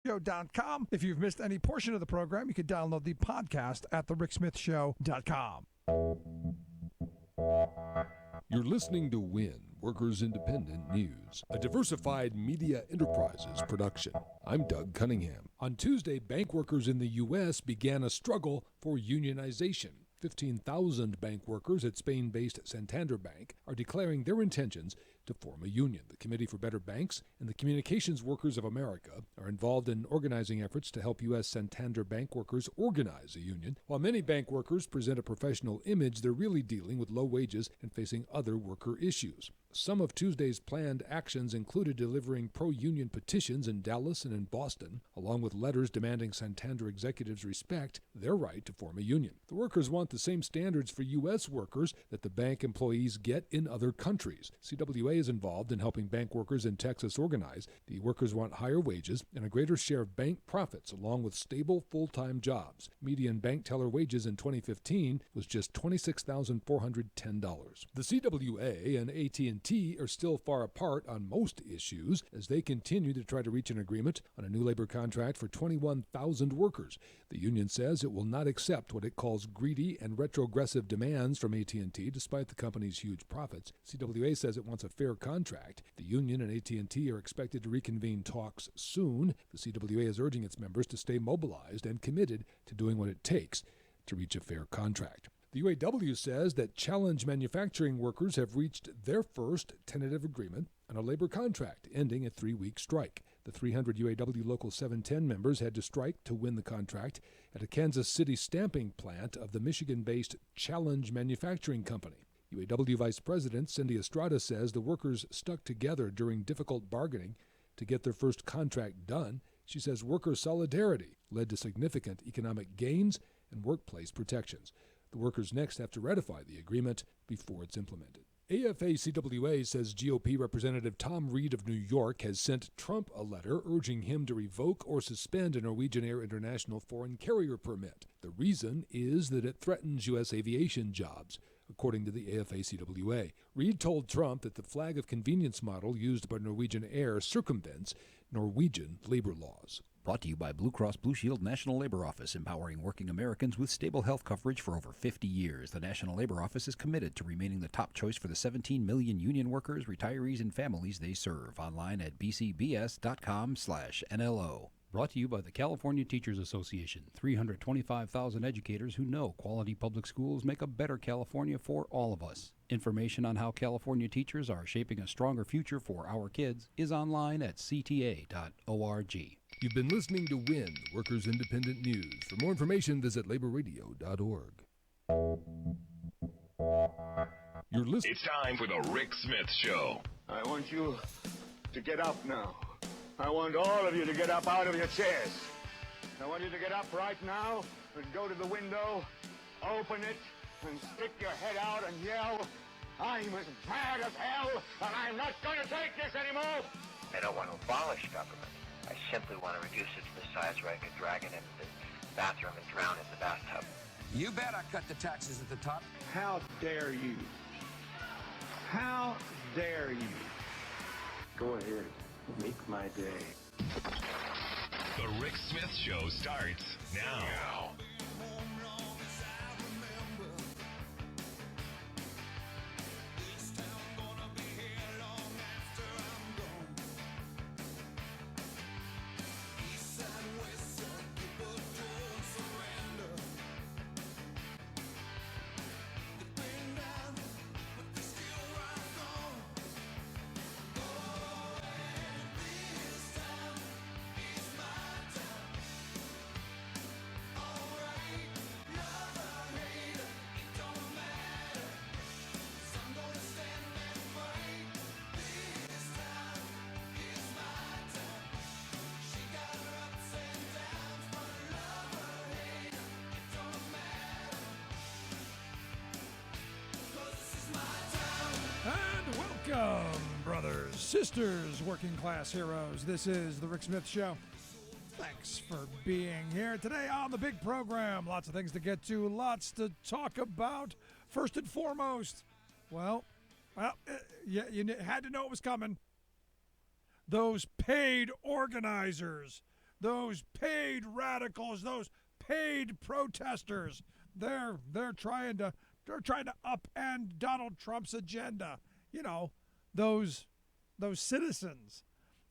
ricksmithshow.com. If you've missed any portion of the program, you can download the podcast at thericksmithshow.com. You're listening to WIN, Workers Independent News, a diversified media enterprises production. I'm Doug Cunningham. On Tuesday, bank workers in the U.S. began a struggle for unionization. 15,000 bank workers at Spain-based Santander Bank are declaring their intentions to form a union. The Committee for Better Banks and the Communications Workers of America are involved in organizing efforts to help U.S. Santander Bank workers organize a union. While many bank workers present a professional image, they're really dealing with low wages and facing other worker issues. Some of Tuesday's planned actions included delivering pro-union petitions in Dallas and in Boston, along with letters demanding Santander executives respect their right to form a union. The workers want the same standards for U.S. workers that the bank employees get in other countries. CWA is involved in helping bank workers in Texas organize. The workers want higher wages and a greater share of bank profits, along with stable full-time jobs. Median bank teller wages in 2015 was just $26,410. The CWA and AT&T are still far apart on most issues as they continue to try to reach an agreement on a new labor contract for 21,000 workers. The union says it will not accept what it calls greedy and retrogressive demands from AT&T despite the company's huge profits. CWA says it wants a fair contract. The union and AT&T are expected to reconvene talks soon. The CWA is urging its members to stay mobilized and committed to doing what it takes to reach a fair contract. The UAW says that challenge manufacturing workers have reached their first tentative agreement on a labor contract, ending a 3-week strike. The 300 UAW Local 710 members had to strike to win the contract at a Kansas City stamping plant of the Michigan-based Challenge Manufacturing Company. UAW Vice President Cindy Estrada says the workers stuck together during difficult bargaining to get their first contract done. She says worker solidarity led to significant economic gains and workplace protections. The workers next have to ratify the agreement before it's implemented. AFA-CWA says GOP Representative Tom Reed of New York has sent Trump a letter urging him to revoke or suspend a Norwegian Air International foreign carrier permit. The reason is that it threatens U.S. aviation jobs, according to the AFA-CWA. Reed told Trump that the flag of convenience model used by Norwegian Air circumvents Norwegian labor laws. Brought to you by Blue Cross Blue Shield National Labor Office, empowering working Americans with stable health coverage for over 50 years. The National Labor Office is committed to remaining the top choice for the 17 million union workers, retirees, and families they serve. Online at bcbs.com/NLO. Brought to you by the California Teachers Association. 325,000 educators who know quality public schools make a better California for all of us. Information on how California teachers are shaping a stronger future for our kids is online at cta.org. You've been listening to WIN, Workers Independent News. For more information, visit laborradio.org. You're listening. It's time for the Rick Smith Show. I want you to get up now. I want all of you to get up out of your chairs. I want you to get up right now and go to the window, open it, and stick your head out and yell, "I'm as mad as hell, and I'm not going to take this anymore!" I don't want to abolish government. I simply want to reduce it to the size where I could drag it into the bathroom and drown it in the bathtub. You bet I cut the taxes at the top. How dare you? How dare you? Go ahead. Make my day. The Rick Smith Show starts now. Welcome, brothers, sisters, working class heroes. This is the Rick Smith Show. Thanks for being here today on the big program. Lots of things to get to, lots to talk about. First and foremost, you had to know it was coming. Those paid organizers those paid radicals, those paid protesters. They're trying to upend Donald Trump's agenda. You know, those citizens,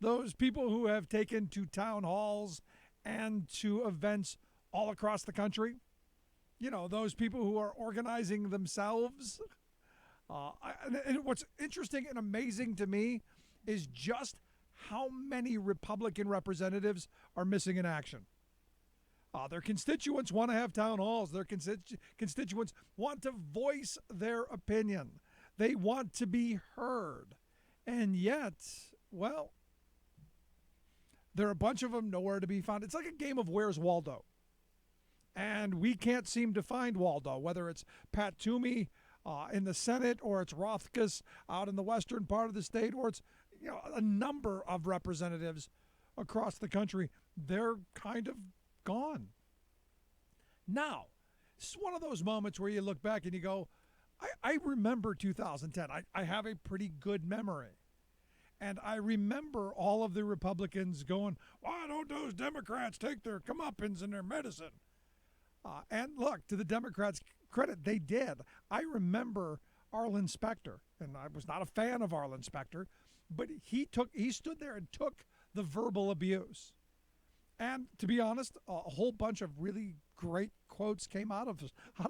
those people who have taken to town halls and to events all across the country. You know, those people who are organizing themselves. And what's interesting and amazing to me is just how many Republican representatives are missing in action. Their constituents want to have town halls. Their constituents want to voice their opinion. They want to be heard. And yet, well, there are a bunch of them nowhere to be found. It's like a game of Where's Waldo? And we can't seem to find Waldo, whether it's Pat Toomey in the Senate, or it's Rothkus out in the western part of the state, or it's a number of representatives across the country. They're kind of gone. Now, this is one of those moments where you look back and you go, I remember 2010. I have a pretty good memory. And I remember all of the Republicans going, why don't those Democrats take their comeuppance and their medicine? And look, to the Democrats' credit, they did. I remember Arlen Specter, and I was not a fan of Arlen Specter, but he stood there and took the verbal abuse. And to be honest, a whole bunch of really great quotes came out of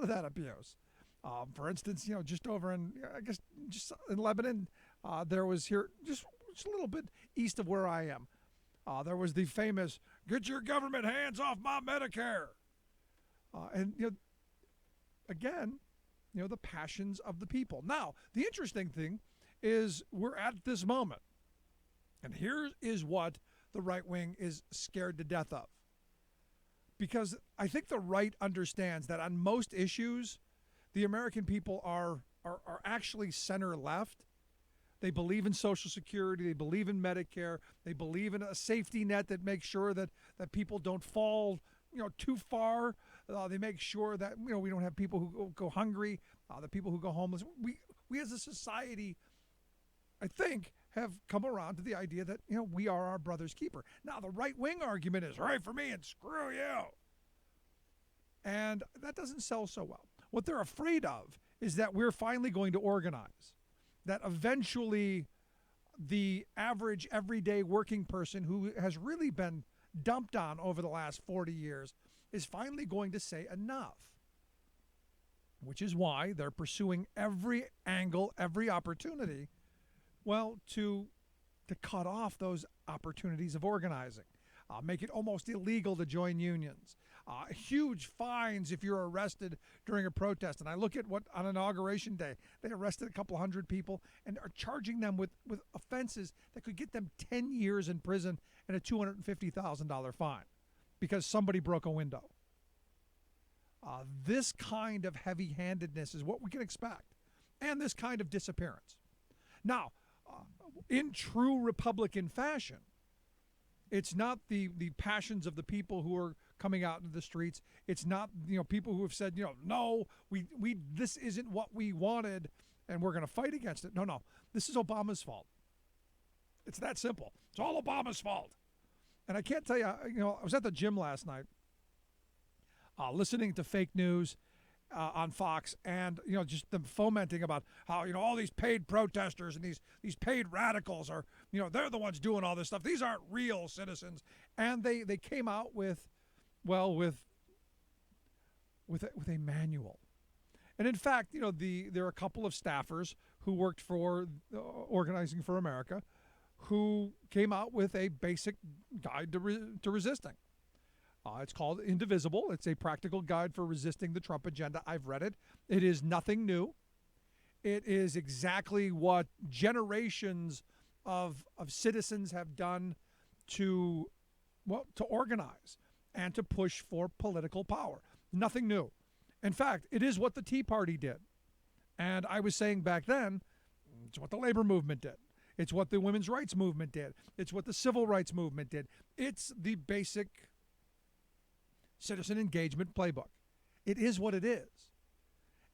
that abuse. For instance, just over in, just in Lebanon, there was here, just a little bit east of where I am, there was the famous, get your government hands off my Medicare. And again, the passions of the people. Now, the interesting thing is we're at this moment, and here is what the right wing is scared to death of. Because I think the right understands that on most issues, the American people are actually center left. They believe in Social Security. They believe in Medicare. They believe in a safety net that makes sure that people don't fall too far. They make sure that we don't have people who go hungry, the people who go homeless. We as a society, I think, have come around to the idea that we are our brother's keeper. Now the right wing argument is right for me and screw you, and that doesn't sell so well. What they're afraid of is that we're finally going to organize, that eventually the average everyday working person who has really been dumped on over the last 40 years is finally going to say enough, which is why they're pursuing every angle, every opportunity, to cut off those opportunities of organizing, make it almost illegal to join unions, huge fines if you're arrested during a protest. And I look at what on Inauguration Day, they arrested a couple hundred people and are charging them with offenses that could get them 10 years in prison and a $250,000 fine because somebody broke a window. This kind of heavy-handedness is what we can expect, and this kind of disappearance. Now, in true Republican fashion, it's not the passions of the people who are coming out into the streets. It's not people who have said no, we this isn't what we wanted, and we're going to fight against it. No, this is Obama's fault. It's that simple. It's all Obama's fault. And I can't tell you, I was at the gym last night, listening to fake news on Fox, and just them fomenting about how all these paid protesters and these paid radicals are they're the ones doing all this stuff. These aren't real citizens, and they came out with a manual. And in fact, there are a couple of staffers who worked for Organizing for America who came out with a basic guide to resisting. It's called Indivisible. It's a practical guide for resisting the Trump agenda. I've read it. It is nothing new. It is exactly what generations of citizens have done to organize and to push for political power. Nothing new. In fact, it is what the Tea Party did. And I was saying back then, it's what the labor movement did. It's what the women's rights movement did. It's what the civil rights movement did. It's the basic citizen engagement playbook. It is what it is.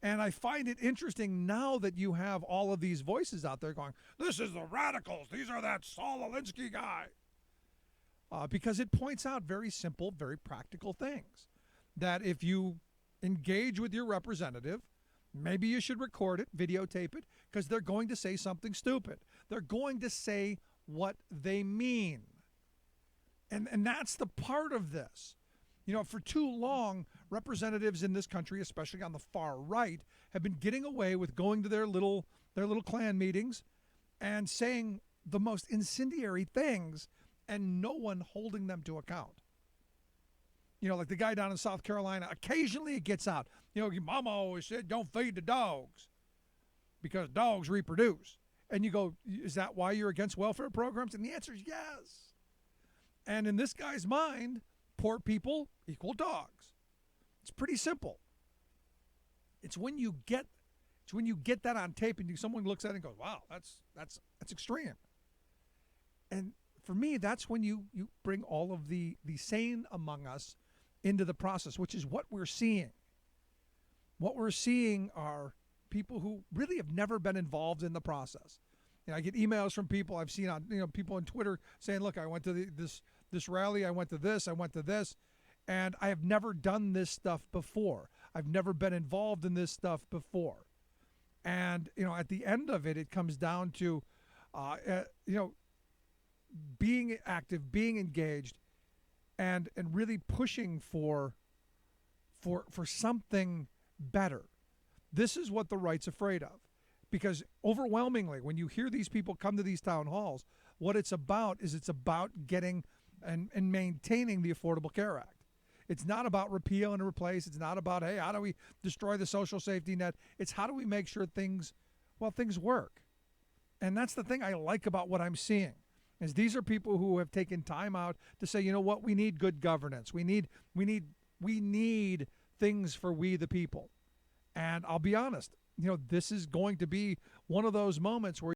And I find it interesting now that you have all of these voices out there going, this is the radicals. These are that Saul Alinsky guy. because it points out very simple, very practical things. That if you engage with your representative, maybe you should record it, videotape it, because they're going to say something stupid. They're going to say what they mean. And that's the part of this. You know, for too long, representatives in this country, especially on the far right, have been getting away with going to their little Klan meetings and saying the most incendiary things and no one holding them to account. You know, like the guy down in South Carolina, occasionally it gets out. You know, your mama always said, don't feed the dogs because dogs reproduce. And you go, is that why you're against welfare programs? And the answer is yes. And in this guy's mind, poor people equal dogs. It's pretty simple. It's when you get that on tape and someone looks at it and goes, wow, that's extreme. And for me, that's when you bring all of the sane among us into the process, which is what we're seeing. What we're seeing are people who really have never been involved in the process. You know, I get emails from people I've seen on, people on Twitter saying, look, I went to this rally, I went to this, and I have never done this stuff before. I've never been involved in this stuff before. And, at the end of it, it comes down to, being active, being engaged, and really pushing for something better. This is what the right's afraid of. Because overwhelmingly, when you hear these people come to these town halls, what it's about getting and maintaining the Affordable Care Act. It's not about repeal and replace. It's not about, hey, how do we destroy the social safety net? It's how do we make sure things work. And that's the thing I like about what I'm seeing, is these are people who have taken time out to say, you know what, we need good governance. We need things for we the people. And I'll be honest, this is going to be one of those moments where